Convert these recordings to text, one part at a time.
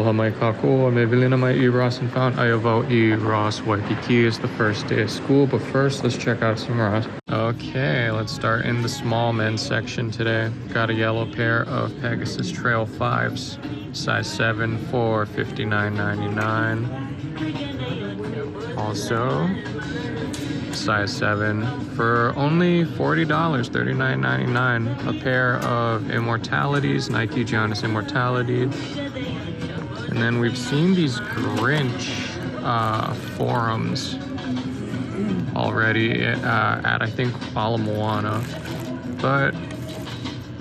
Aloha mai kākou, me vilina mai I Ross and found Iova I Ross Waikiki is the first day of school, but first let's check out some Ross. Okay, let's start in the small men's section today. Got a yellow pair of Pegasus Trail 5s, size 7 for $59.99. Also, size 7 for only $40, $39.99. A pair of Immortalities, Nike Giannis Immortality. And then we've seen these Grinch forums already at I think Ala Moana. But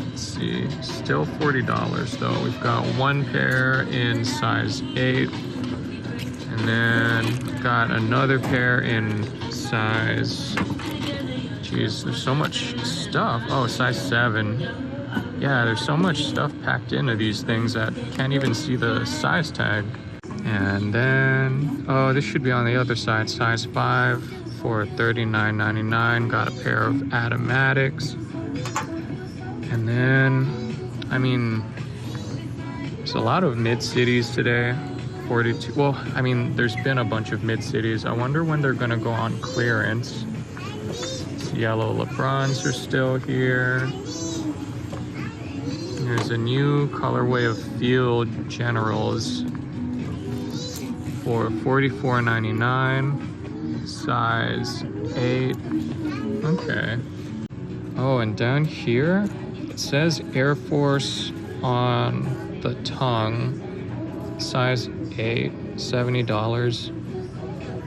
let's see, still $40 though. We've got one pair in size 8. And then got another pair in size, geez, there's so much stuff. Oh, size 7. Yeah, there's so much stuff packed into these things that can't even see the size tag. And then, oh, this should be on the other side, size 5 for $39.99. Got a pair of Atomatics. And then, I mean, there's a lot of mid-cities today. 42, well, I mean, there's been a bunch of mid-cities. I wonder when they're gonna go on clearance. These yellow LeBrons are still here. There's a new colorway of Field Generals for $44.99, size 8. Okay. Oh, and down here, it says Air Force on the tongue, size 8, $70.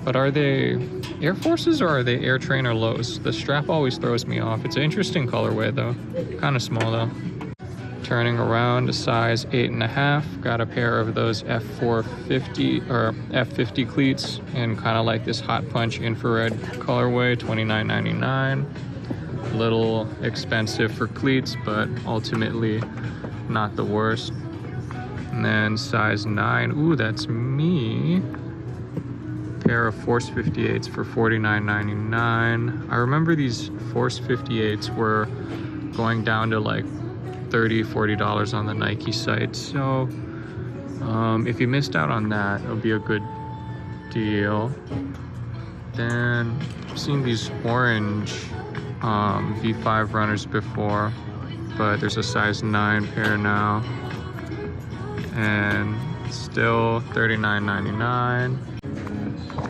But are they Air Forces or are they Air Trainer lows? The strap always throws me off. It's an interesting colorway though. Kind of small though. Turning around to size 8.5. Got a pair of those F450 or F50 cleats in kind of like this Hot Punch infrared colorway, $29.99. A little expensive for cleats, but ultimately not the worst. And then size 9, ooh, that's me. Pair of Force 58s for $49.99. I remember these Force 58s were going down to like $30, $40 on the Nike site. So if you missed out on that, it'll be a good deal. Then I've seen these orange V5 runners before, but there's a size 9 pair now. And still $39.99.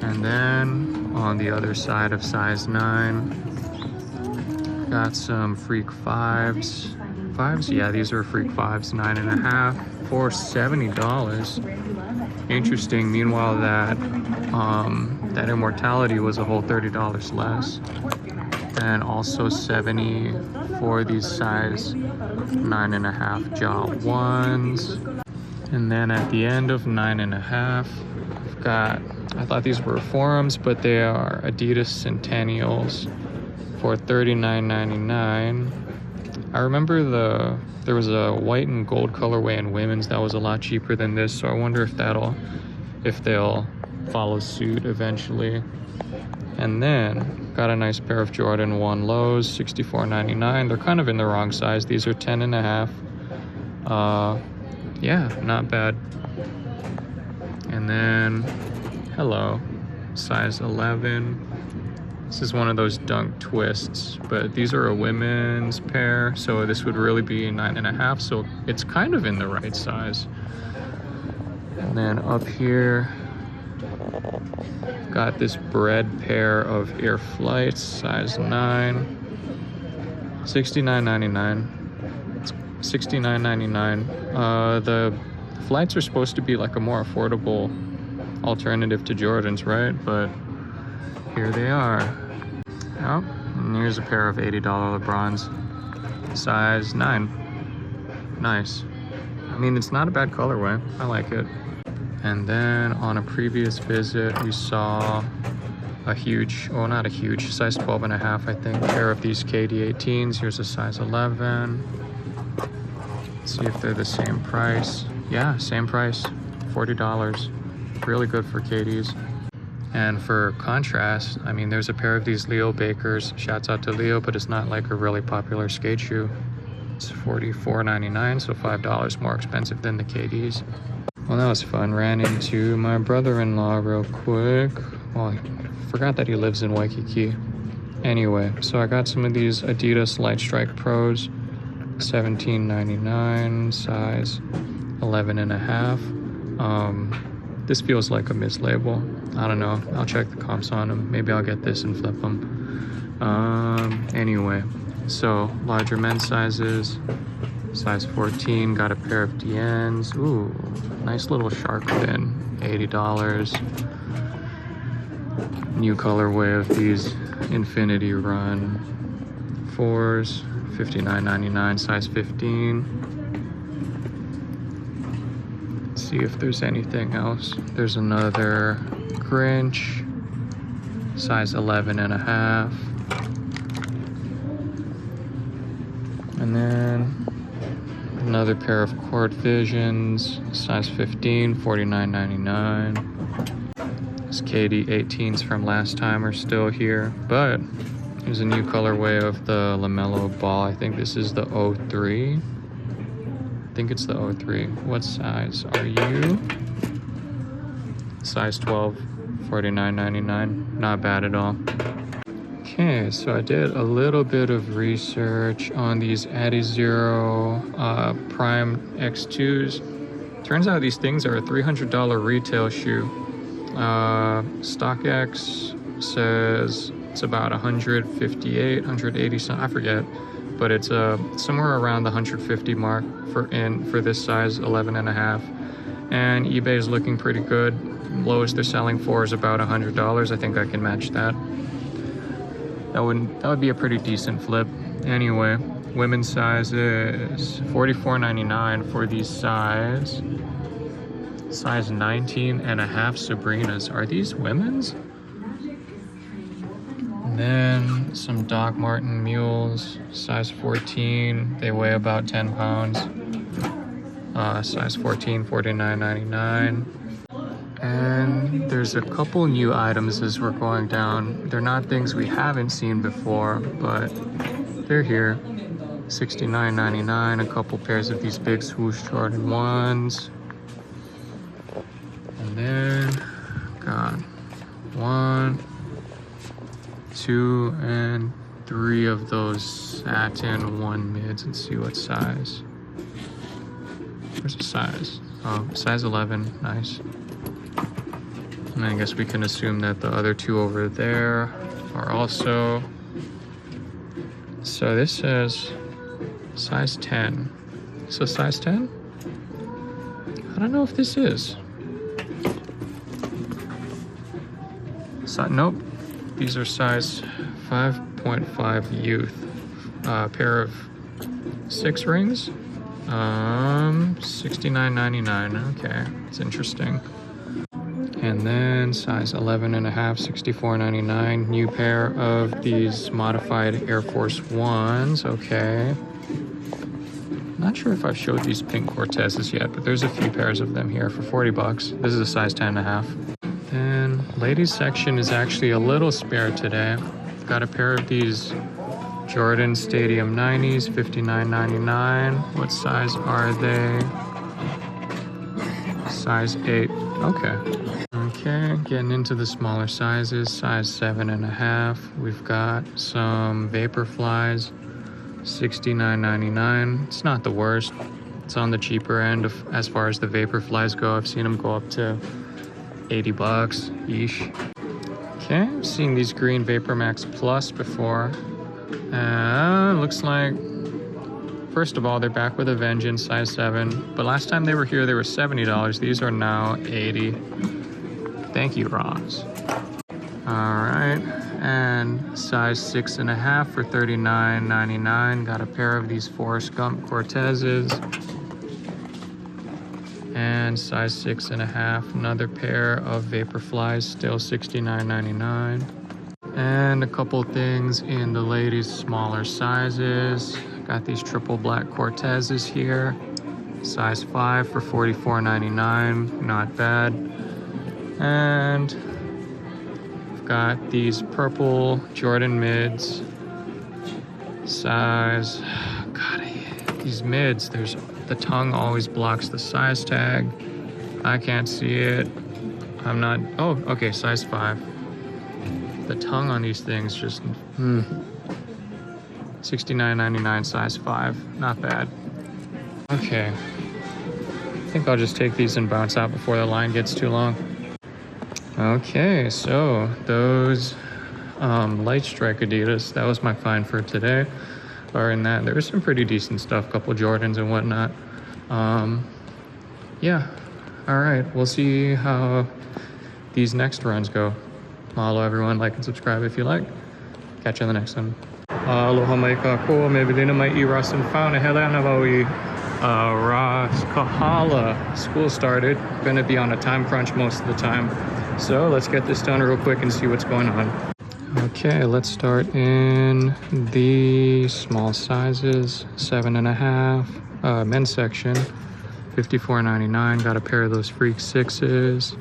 And then on the other side of size 9, got some Freak 5s. Yeah, these are Freak 5s, 9.5 for $70. Interesting. Meanwhile, that Immortality was a whole $30 less. And also 70 for these size 9.5 Jaw 1s. And then at the end of 9.5, we've got, I thought these were forums, but they are Adidas Centennials for $39.99. I remember there was a white and gold colorway in women's that was a lot cheaper than this, so I wonder if they'll follow suit eventually. And then got a nice pair of Jordan 1 lows, $64.99. They're kind of in the wrong size. These are 10.5. Yeah, not bad. And then, hello, size 11. This is one of those dunk twists, but these are a women's pair, so this would really be 9.5, so it's kind of in the right size. And then up here, got this bread pair of Air Flights, size 9, $69.99. $69.99. The flights are supposed to be like a more affordable alternative to Jordans, right? But here they are. Oh, and here's a pair of $80 LeBrons, size 9. Nice. I mean, it's not a bad colorway. I like it. And then on a previous visit, we saw a huge, oh, not a huge, size 12.5, I think, pair of these KD18s. Here's a size 11. See if they're the same price. Yeah, same price, $40. Really good for KDs. And for contrast, I mean, there's a pair of these Leo Bakers. Shouts out to Leo, but it's not like a really popular skate shoe. It's $44.99, so $5 more expensive than the KDs. Well, Well, that was fun. Ran into my brother-in-law real quick. Well, I forgot that he lives in Waikiki. Anyway, so I got some of these Adidas Light Strike Pros, $17.99, size 11.5. This feels like a mislabel. I don't know. I'll check the comps on them. Maybe I'll get this and flip them. Anyway, so larger men's sizes. Size 14, got a pair of DNs. Ooh, nice little shark fin, $80. New colorway of these Infinity Run 4s, $59.99, size 15. Let's see if there's anything else. There's another Grinch, size 11.5. And then another pair of Court Visions, size 15, $49.99. These KD 18s from last time are still here, but there's a new colorway of the LaMelo Ball. I think this is the 03. I think it's the 03. What size are you? Size 12, $49.99. Not bad at all. Okay, so I did a little bit of research on these Adizero Prime X2s. Turns out these things are a $300 retail shoe. StockX says it's about 158, 180 something, I forget, but it's somewhere around the 150 mark for this size 11.5. And eBay is looking pretty good. Lowest they're selling for is about $100. I think I can match that. That would be a pretty decent flip. Anyway, women's size is $44.99 for these size 19.5 Sabrinas. Are these women's? And then some Doc Marten mules, size 14. They weigh about 10 pounds. Size 14, $49.99. And there's a couple new items as we're going down. They're not things we haven't seen before, but they're here. $69.99, a couple pairs of these big swoosh Jordan 1s. And then got 1, 2, and 3 of those satin 1 mids. Let's see what size. Where's the size? Oh, size 11, nice. And I guess we can assume that the other 2 over there are also. So this says size 10. So size 10? I don't know if this is. So, nope. These are size 5.5 youth. Pair of 6 rings. $69.99. Okay, it's interesting. And then size 11.5, $64.99. New pair of these modified Air Force Ones. Okay. Not sure if I've showed these pink Cortezes yet, but there's a few pairs of them here for $40. This is a size 10.5. Then ladies section is actually a little spare today. Got a pair of these Jordan Stadium 90s, $59.99. What size are they? Size 8. Okay. Okay, getting into the smaller sizes, size 7.5. We've got some Vaporflies, $69.99. It's not the worst. It's on the cheaper end as far as the Vaporflies go. I've seen them go up to $80-ish. Okay, I've seen these green Vapor Max Plus before. Looks like, first of all, they're back with a vengeance, size 7. But last time they were here, they were $70. These are now $80. Thank you, Ross. All right, and size 6.5 for $39.99. Got a pair of these Forrest Gump Cortezes. And size 6.5, another pair of Vaporflies, still $69.99. And a couple things in the ladies' smaller sizes. Got these triple black Cortezes here. Size 5 for $44.99, not bad. And we've got these purple Jordan mids. Size, God, I hate these mids. The tongue always blocks the size tag. I can't see it. I'm not, oh, okay, size 5. The tongue on these things just, $69.99, size 5. Not bad. Okay. I think I'll just take these and bounce out before the line gets too long. Okay, so those light strike Adidas, that was my find for today. Other than that, there was some pretty decent stuff, couple Jordans and whatnot. Yeah, all right, we'll see how these next runs go. Mahalo everyone, like and subscribe if you like. Catch you on the next one. Aloha mai kako, me bilina mai I rasan fauna helena vaui. Ross Kahala. School started. Gonna be on a time crunch most of the time. So let's get this done real quick and see what's going on. Okay, let's start in the small sizes, 7.5, men's section, $54.99. Got a pair of those Freak 6s.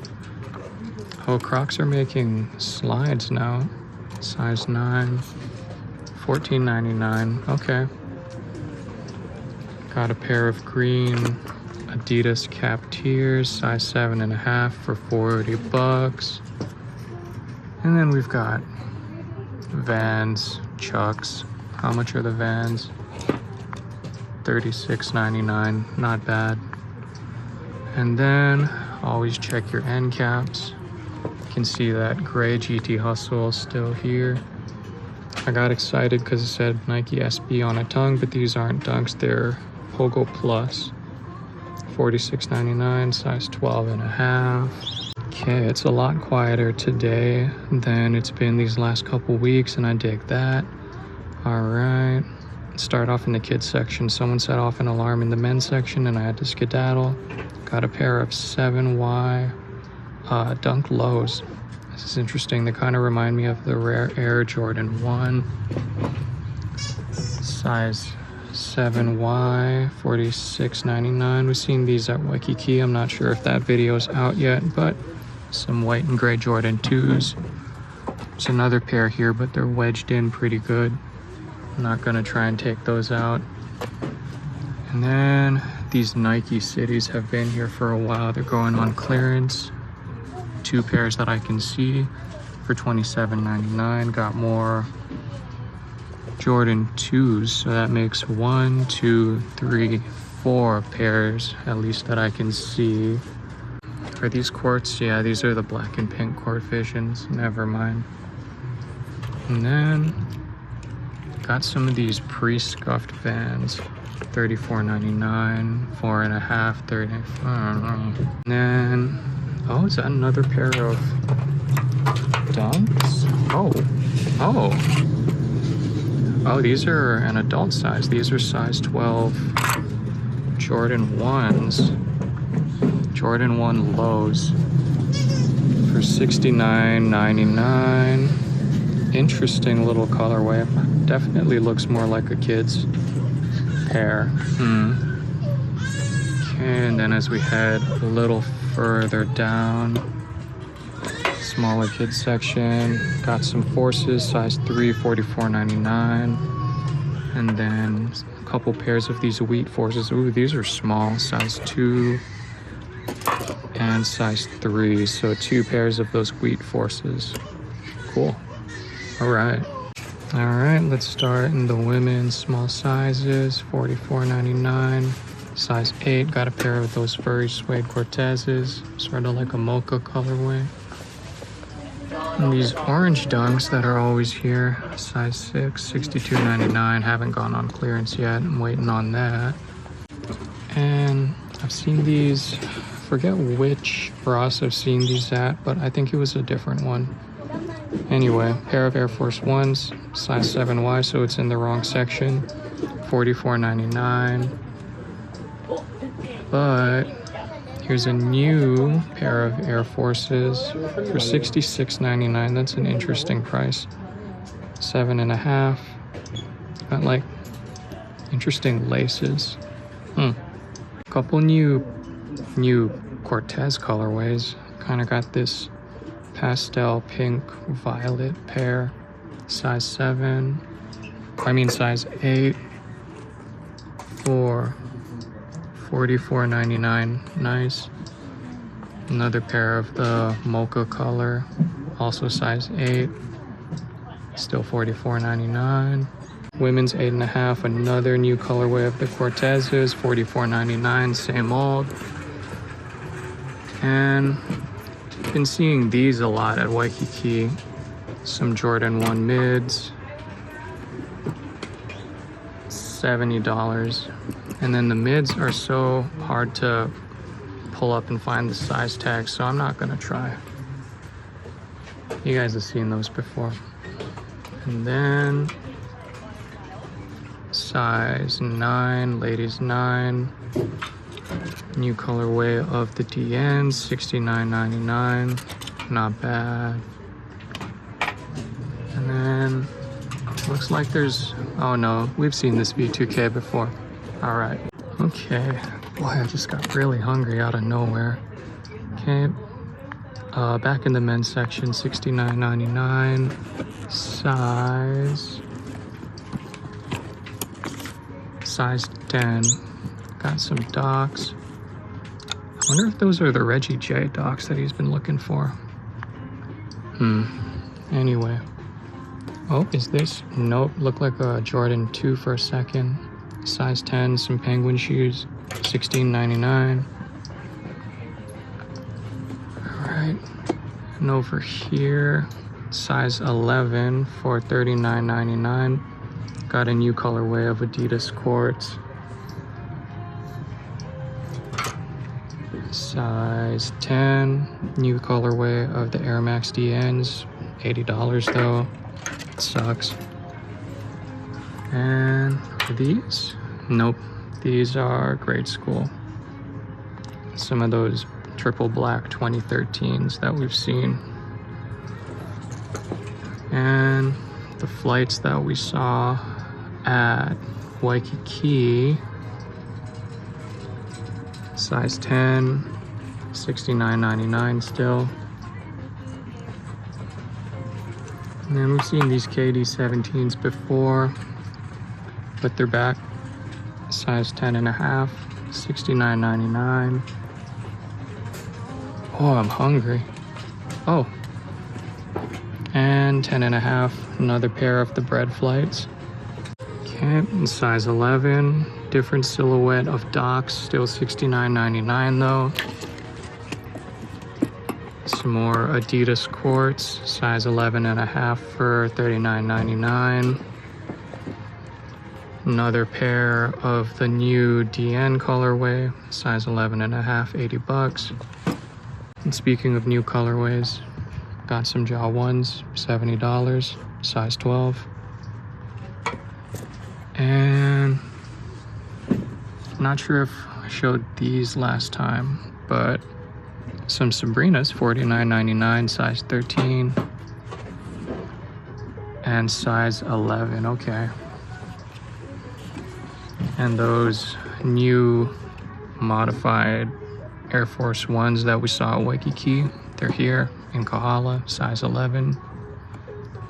Oh, Crocs are making slides now. Size 9, $14.99. Okay. Got a pair of green Adidas Cap Tears, size 7.5 for $40. And then we've got Vans, Chucks. How much are the Vans? $36.99, not bad. And then always check your end caps. You can see that gray GT Hustle still here. I got excited because it said Nike SB on a tongue, but these aren't dunks, they're Pogo Plus. $46.99, size 12.5. Okay, it's a lot quieter today than it's been these last couple weeks, and I dig that. All right, start off in the kids section. Someone set off an alarm in the men's section and I had to skedaddle. Got a pair of 7Y Dunk Lows. This is interesting. They kind of remind me of the Rare Air Jordan 1. Size 7Y, $46.99. We've seen these at Waikiki. I'm not sure if that video's out yet, but some white and gray Jordan 2s. There's another pair here, but they're wedged in pretty good. I'm not gonna try and take those out. And then these Nike Cities have been here for a while. They're going on clearance. 2 pairs that I can see for $27.99. Got more Jordan 2s, so that makes 1, 2, 3, 4 pairs at least that I can see. Are these quartz? Yeah, these are the black and pink Court Visions. Never mind. And then got some of these pre-scuffed Vans. $34.99, 4.5, 30. I don't know. And then, oh, is that another pair of Dunks? Oh, these are an adult size. These are size 12 Jordan 1s. Jordan 1 lows for $69.99. Interesting little colorway. Definitely looks more like a kid's pair. Okay, and then as we head a little further down, smaller kids section, got some Forces, size 3, $44.99. And then a couple pairs of these Wheat Forces. Ooh, these are small, size 2 and size 3. So 2 pairs of those Wheat Forces. Cool. All right, let's start in the women's small sizes, $44.99. Size 8, got a pair of those furry suede Cortezes, sort of like a mocha colorway. And these orange Dunks that are always here, size 6, $62.99. Haven't gone on clearance yet. I'm waiting on that. And I've seen these, forget which Ross I've seen these at, but I think it was a different one. Anyway, pair of Air Force Ones, size 7Y, so it's in the wrong section, $44.99. But here's a new pair of Air Forces for $66.99. That's an interesting price. 7.5. Got like interesting laces. Couple new Cortez colorways. Kind of got this pastel pink violet pair. Size 8 for $44.99. Nice. Another pair of the mocha color, also size 8, still $44.99. Women's 8.5, another new colorway of the Cortezes, $44.99, same old. And been seeing these a lot at Waikiki. Some Jordan 1 mids, $70. And then the mids are so hard to pull up and find the size tag, so I'm not gonna try. You guys have seen those before. And then size 9, ladies 9, new colorway of the DNs, $69.99, not bad. And then looks like there's, oh no, we've seen this V2K before. All right, okay. Boy, I just got really hungry out of nowhere. Okay, back in the men's section, $69.99, size 10. Got some Docs. I wonder if those are the Reggie J Docs that he's been looking for. Anyway. Oh, is this? Nope, looked like a Jordan 2 for a second. Size 10, some penguin shoes, $16.99. Alright, and over here, size 11 for $39.99. Got a new colorway of Adidas Courts. Size 10, new colorway of the Air Max DNs, $80 though. It sucks. And these? Nope, these are grade school. Some of those triple black 2013s that we've seen. And the flights that we saw at Waikiki, size 10, $69.99 still. And then we've seen these KD17s before, but they're back. Size 10.5, $69.99. Oh, I'm hungry. Oh, and 10.5, another pair of the bread flights. Okay, and size 11, different silhouette of Docs, still $69.99 though. Some more Adidas Courts, size 11.5 for $39.99. Another pair of the new DN colorway, size 11.5, $80. And speaking of new colorways, got some Jaw 1s, $70, size 12. And I'm not sure if I showed these last time, but some Sabrinas, $49.99, size 13. And size 11, okay. And those new modified Air Force 1s that we saw at Waikiki, they're here in Kahala, size 11,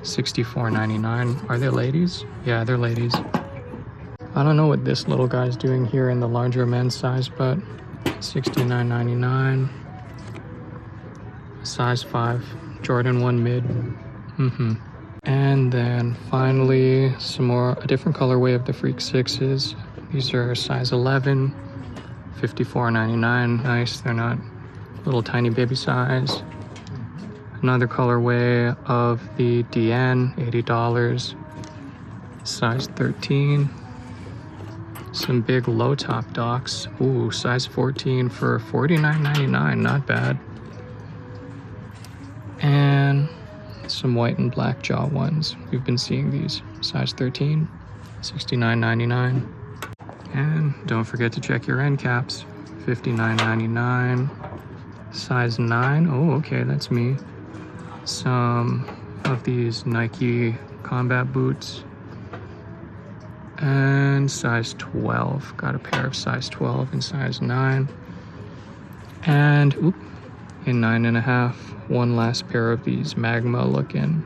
$64.99. Are they ladies? Yeah, they're ladies. I don't know what this little guy's doing here in the larger men's size, but $69.99. Size 5, Jordan 1 mid. And then finally, a different colorway of the Freak 6s. These are size 11, $54.99. Nice, they're not little tiny baby size. Another colorway of the DN, $80, size 13. Some big low top Docs. Ooh, size 14 for $49.99, not bad. And some white and black Jaw 1s. We've been seeing these, size 13, $69.99. And don't forget to check your end caps, $59.99. Size 9, oh, okay, that's me. Some of these Nike combat boots. And size 12, got a pair of size 12 and size 9. And, in 9.5, one last pair of these Magma looking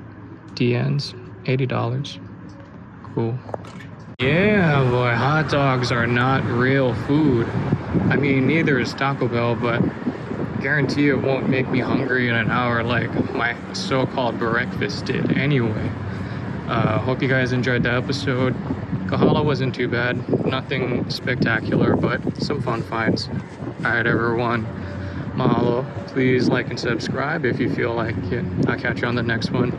DNs, $80. Cool. Yeah, boy, hot dogs are not real food. I mean, neither is Taco Bell, but guarantee it won't make me hungry in an hour like my so-called breakfast did anyway. Hope you guys enjoyed the episode. Kahala wasn't too bad. Nothing spectacular, but some fun finds. Alright, everyone. Mahalo. Please like and subscribe if you feel like it. I'll catch you on the next one.